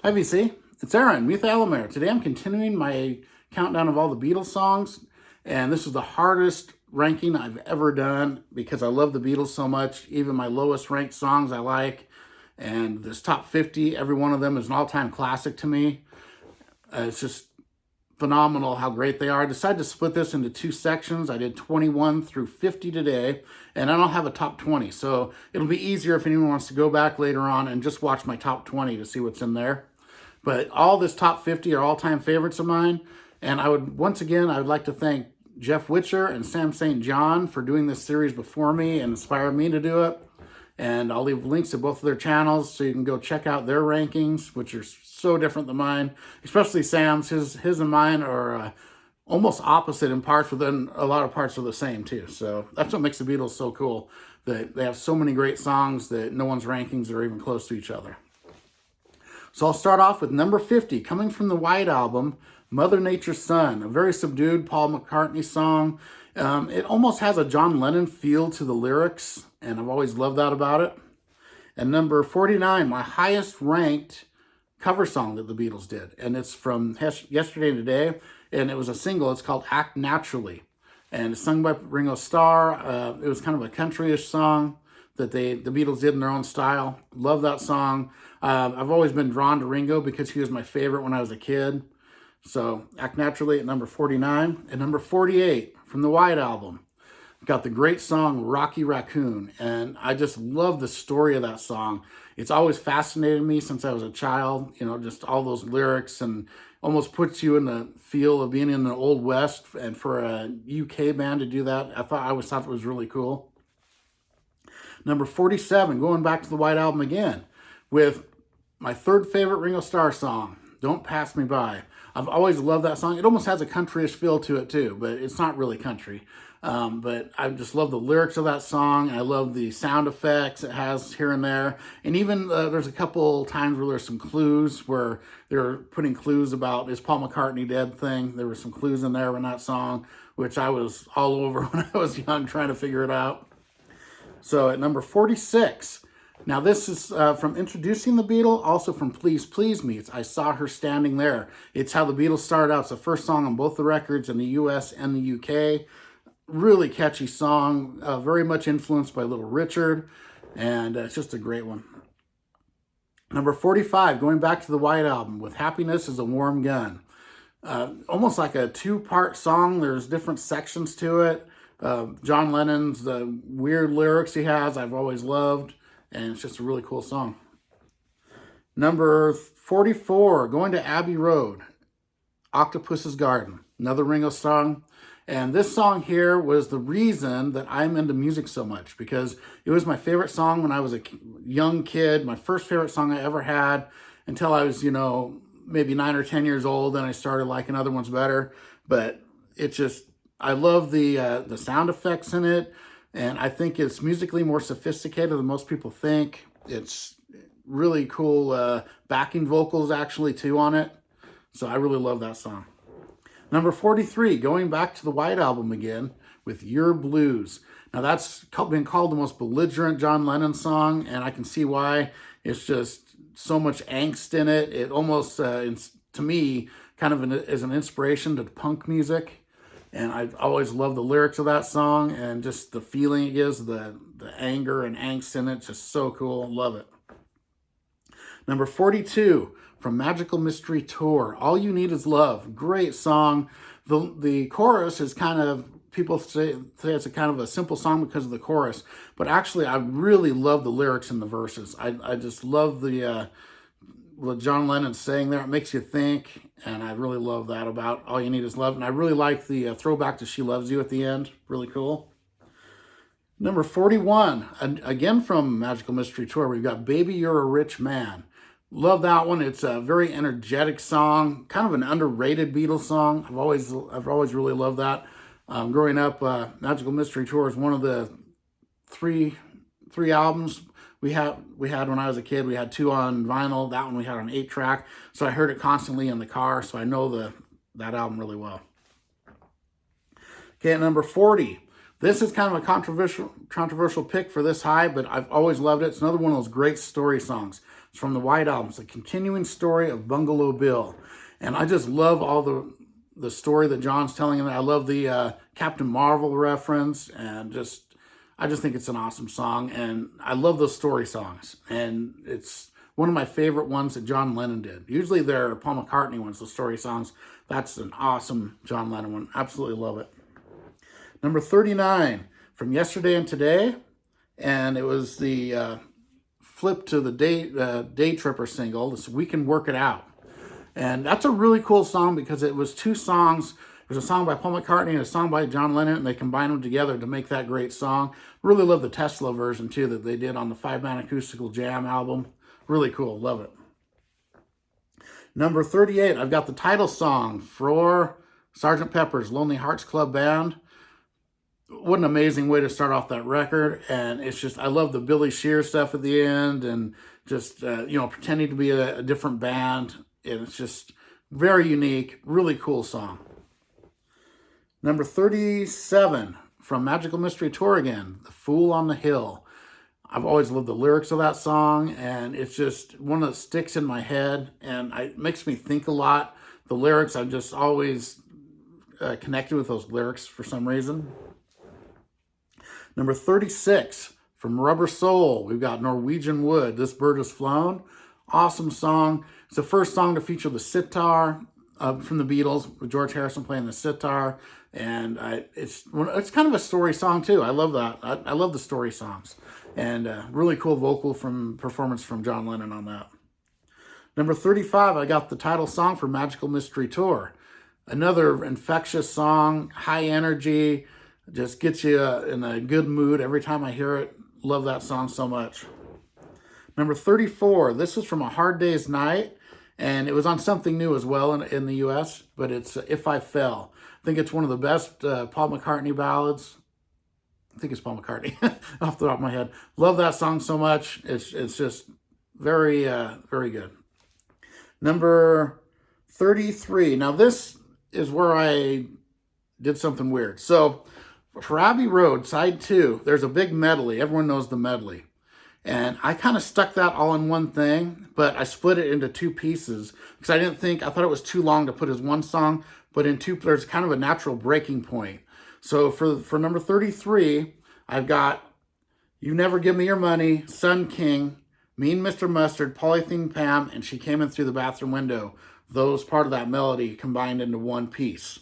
Hi VC, it's Aaron, Muthalamere. Today I'm continuing my countdown of all the Beatles songs, and this is the hardest ranking I've ever done because I love the Beatles so much. Even my lowest ranked songs I like, and this top 50, every one of them is an all-time classic to me. It's just phenomenal how great they are. I decided to split this into two sections. I did 21 through 50 today, and I don't have a top 20, so it'll be easier if anyone wants to go back later on and just watch my top 20 to see what's in there. But all this top 50 are all-time favorites of mine. And I would like to thank Jeff Witcher and Sam St. John for doing this series before me and inspiring me to do it. And I'll leave links to both of their channels so you can go check out their rankings, which are so different than mine, especially Sam's. His and mine are almost opposite in parts, but then a lot of parts are the same too. So that's what makes the Beatles so cool, that they have so many great songs that no one's rankings are even close to each other. So I'll start off with number 50, coming from the White Album, Mother Nature's Son, a very subdued Paul McCartney song. It almost has a John Lennon feel to the lyrics, and I've always loved that about it. And number 49, my highest ranked cover song that the Beatles did, and it's from Yesterday and Today, and it was a single. It's called Act Naturally, and it's sung by Ringo Starr. It was kind of a countryish song that the Beatles did in their own style. Love that song. I've always been drawn to Ringo because he was my favorite when I was a kid. So Act Naturally at number 49. And number 48 from the White Album, got the great song Rocky Raccoon. And I just love the story of that song. It's always fascinated me since I was a child, just all those lyrics, and almost puts you in the feel of being in the Old West. And for a UK band to do that, I always thought it was really cool. Number 47, going back to the White Album again, with my third favorite Ringo Starr song, Don't Pass Me By. I've always loved that song. It almost has a countryish feel to it too, but it's not really country. But I just love the lyrics of that song. I love the sound effects it has here and there. And even there's a couple times where there's some clues where they're putting clues about, is Paul McCartney dead thing. There were some clues in there in that song, which I was all over when I was young trying to figure it out. So at number 46, now this is from Introducing the Beatles, also from Please Please Me. It's I Saw Her Standing There. It's how the Beatles started out. It's the first song on both the records in the US and the UK. Really catchy song, very much influenced by Little Richard, and it's just a great one. Number 45, going back to the White Album, with Happiness is a Warm Gun. Almost like a two-part song. There's different sections to it. John Lennon's, the weird lyrics he has, I've always loved, and it's just a really cool song. Number 44, Going to Abbey Road, Octopus's Garden, another Ringo song. And this song here was the reason that I'm into music so much, because it was my favorite song when I was a young kid, my first favorite song I ever had, until I was, maybe 9 or 10 years old, and I started liking other ones better. But I love the sound effects in it, and I think it's musically more sophisticated than most people think. It's really cool backing vocals actually too on it, so I really love that song. Number 43, going back to the White Album again, with Your Blues. Now that's been called the most belligerent John Lennon song, and I can see why. It's just so much angst in it. It almost, to me, kind of is an inspiration to punk music. And I've always loved the lyrics of that song and just the feeling it gives, the anger and angst in it. Just so cool. Love it. Number 42, from Magical Mystery Tour, All You Need Is Love. Great song. The chorus is kind of, people say it's a kind of a simple song because of the chorus. But actually, I really love the lyrics and the verses. I just love what John Lennon's saying there. It makes you think, and I really love that about All You Need Is Love. And I really like the throwback to She Loves You at the end. Really cool. Number 41, again from Magical Mystery Tour, we've got Baby You're a Rich Man. Love that one. It's a very energetic song, kind of an underrated Beatles song. I've always really loved that. Growing up, Magical Mystery Tour is one of the three albums we had when I was a kid. We had 2 on vinyl. That one we had on 8-track. So I heard it constantly in the car. So I know that album really well. Okay, at number 40. This is kind of a controversial pick for this high, but I've always loved it. It's another one of those great story songs. It's from the White Album. It's a continuing story of Bungalow Bill. And I just love all the story that John's telling. And I love the Captain Marvel reference. And I just think it's an awesome song. And I love those story songs. And it's one of my favorite ones that John Lennon did. Usually they're Paul McCartney ones, the story songs. That's an awesome John Lennon one. Absolutely love it. Number 39, From Yesterday and Today. And it was the flip to the Day Tripper single. This We Can Work It Out. And that's a really cool song because it was two songs. There's a song by Paul McCartney and a song by John Lennon, and they combined them together to make that great song. Really love the Tesla version, too, that they did on the 5-man acoustical jam album. Really cool. Love it. Number 38, I've got the title song for Sgt. Pepper's Lonely Hearts Club Band. What an amazing way to start off that record. And it's just, I love the Billy Shear stuff at the end and just, pretending to be a different band. And it's just very unique, really cool song. Number 37, from Magical Mystery Tour again, The Fool on the Hill. I've always loved the lyrics of that song, and it's just one that sticks in my head, and it makes me think a lot. The lyrics, I've just always connected with those lyrics for some reason. Number 36, from Rubber Soul, we've got Norwegian Wood, This Bird Has Flown. Awesome song. It's the first song to feature the sitar from the Beatles, with George Harrison playing the sitar. And it's kind of a story song, too. I love that. I love the story songs. And really cool vocal performance from John Lennon on that. Number 35, I got the title song for Magical Mystery Tour. Another infectious song, high energy, just gets you in a good mood every time I hear it. Love that song so much. Number 34, this is from A Hard Day's Night, and it was on Something New as well in the U.S., but it's If I Fell. I think it's one of the best Paul McCartney ballads. I think it's Paul McCartney, off the top of my head. Love that song so much. It's just very, very good. Number 33. Now, this is where I did something weird. So, for Abbey Road, side 2, there's a big medley. Everyone knows the medley. And I kind of stuck that all in one thing, but I split it into two pieces because I thought it was too long to put as one song, but in two, there's kind of a natural breaking point. So for number 33, I've got You Never Give Me Your Money, Sun King, Mean Mr. Mustard, Polythene Pam, and She Came In Through the Bathroom Window. Those part of that melody combined into one piece.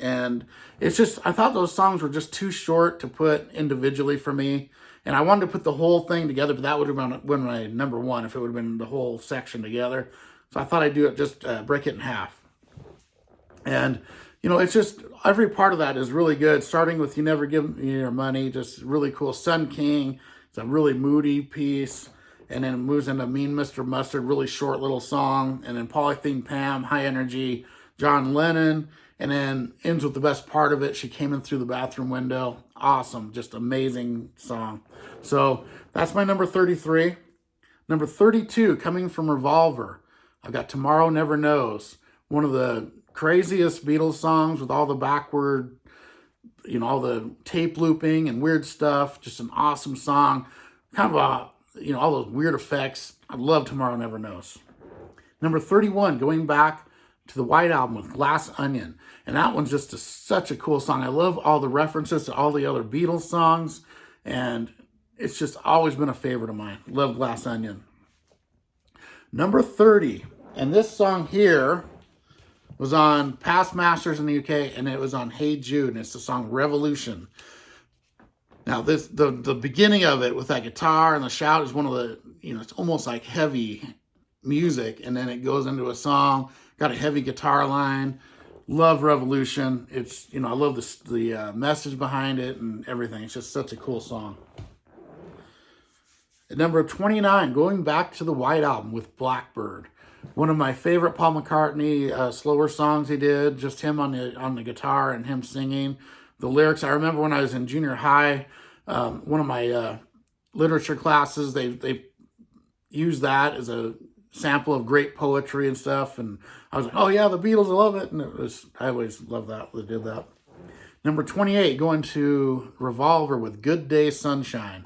And it's just, I thought those songs were just too short to put individually for me. And I wanted to put the whole thing together, but that would have been my number one if it would have been the whole section together. So I thought I'd do it, just break it in half. And, it's just, every part of that is really good. Starting with You Never Give Me Your Money, just really cool. Sun King, it's a really moody piece. And then it moves into Mean Mr. Mustard, really short little song. And then Polythene Pam, high energy, John Lennon. And then ends with the best part of it. She Came In Through the Bathroom Window. Awesome. Just amazing song. So that's my number 33. Number 32, coming from Revolver, I've got Tomorrow Never Knows. One of the craziest Beatles songs with all the backward, all the tape looping and weird stuff. Just an awesome song. Kind of all those weird effects. I love Tomorrow Never Knows. Number 31, going back to the White Album with Glass Onion. And that one's just such a cool song. I love all the references to all the other Beatles songs. And it's just always been a favorite of mine. Love Glass Onion. Number 30. And this song here was on Past Masters in the UK. And it was on Hey Jude. And it's the song Revolution. Now, the beginning of it with that guitar and the shout is one of the, it's almost like heavy music. And then it goes into a song. Got a heavy guitar line. Love Revolution. It's, I love the message behind it and everything. It's just such a cool song. At number 29, going back to the White Album with Blackbird. One of my favorite Paul McCartney slower songs he did. Just him on the guitar and him singing. The lyrics, I remember when I was in junior high, one of my literature classes, they used that as a sample of great poetry and stuff, and I was like, oh yeah, the Beatles, I love it. And I always loved that they did that. Number 28, going to Revolver with Good Day Sunshine.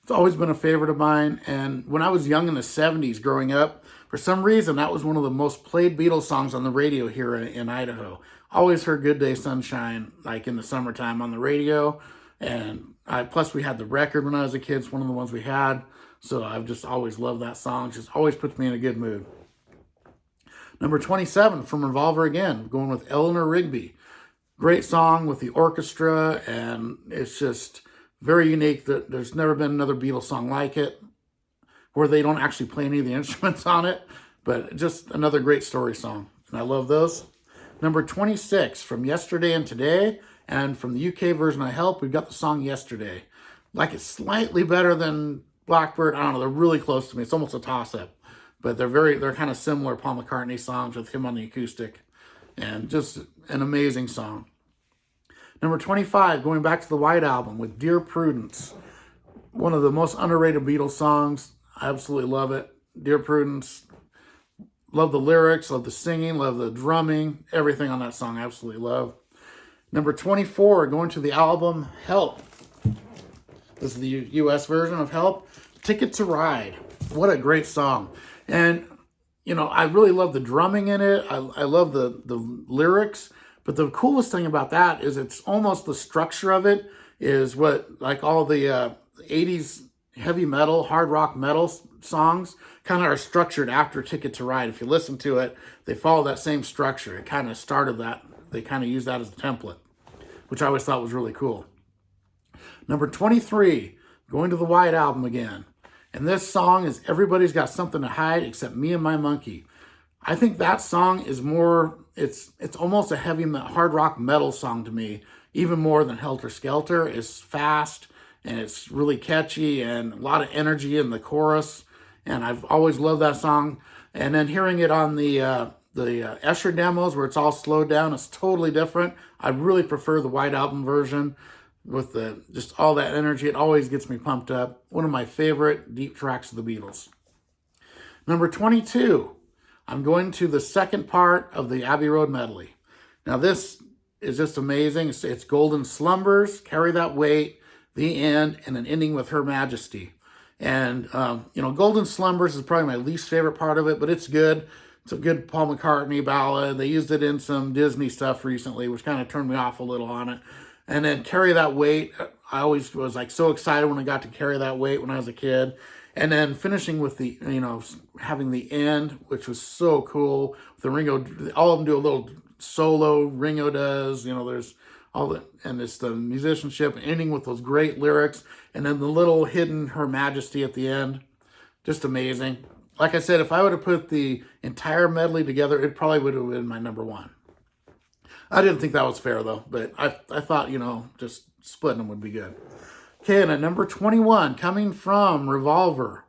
It's always been a favorite of mine. And when I was young in the 70s growing up, for some reason, that was one of the most played Beatles songs on the radio here in Idaho. Always heard Good Day Sunshine, like in the summertime on the radio. And plus we had the record when I was a kid. It's one of the ones we had. So I've just always loved that song. It just always puts me in a good mood. Number 27 from Revolver again, going with Eleanor Rigby. Great song with the orchestra, and it's just very unique. That there's never been another Beatles song like it, where they don't actually play any of the instruments on it, but just another great story song, and I love those. Number 26 from Yesterday and Today, and from the UK version I Help, we've got the song Yesterday. Like it's slightly better than Blackbird. I don't know, they're really close to me. It's almost a toss-up. But they're kind of similar Paul McCartney songs with him on the acoustic. And just an amazing song. Number 25, going back to the White Album with Dear Prudence. One of the most underrated Beatles songs. I absolutely love it. Dear Prudence. Love the lyrics, love the singing, love the drumming. Everything on that song I absolutely love. Number 24, going to the album Help. This is the US version of Help. Ticket to Ride. What a great song. And, you know, I really love the drumming in it. I love the lyrics. But the coolest thing about that is it's almost the structure of it is what, like all the 80s heavy metal, hard rock metal songs kind of are structured after Ticket to Ride. If you listen to it, they follow that same structure. It kind of started that. They kind of use that as a template, which I always thought was really cool. Number 23, going to the White Album again. And this song is Everybody's Got Something to Hide Except Me and My Monkey. I think that song is more, it's almost a hard rock metal song to me, even more than Helter Skelter. It's fast and it's really catchy and a lot of energy in the chorus. And I've always loved that song. And then hearing it on the Escher demos where it's all slowed down, it's totally different. I really prefer the White Album version. With just all that energy, it always gets me pumped up. One of my favorite deep tracks of the Beatles. Number 22, I'm going to the second part of the Abbey Road medley. Now this is just amazing. It's Golden Slumbers, Carry That Weight, The End, and an ending with Her Majesty. And, you know, Golden Slumbers is probably my least favorite part of it, but it's good. It's a good Paul McCartney ballad. They used it in some Disney stuff recently, which kind of turned me off a little on it. And then Carry That Weight, I always was like so excited when I got to Carry That Weight when I was a kid. And then finishing with the, you know, having the end, which was so cool. The Ringo, all of them do a little solo, Ringo does, you know, there's all the, and it's the musicianship, ending with those great lyrics. And then the little hidden Her Majesty at the end, just amazing. Like I said, if I would have put the entire medley together, it probably would have been my number one. I didn't think that was fair, though, but I thought, you know, just splitting them would be good. Okay, and at number 21, coming from Revolver,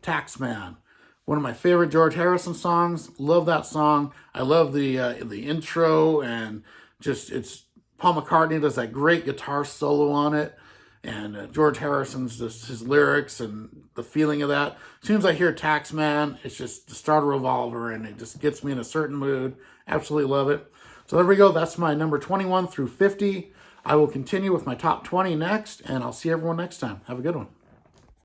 Taxman. One of my favorite George Harrison songs. Love that song. I love the intro, and just, it's Paul McCartney does that great guitar solo on it, and George Harrison's just his lyrics and the feeling of that. As soon as I hear Taxman, it's just the start of Revolver, and it just gets me in a certain mood. Absolutely love it. So there we go. That's my number 21 through 50. I will continue with my top 20 next, and I'll see everyone next time. Have a good one.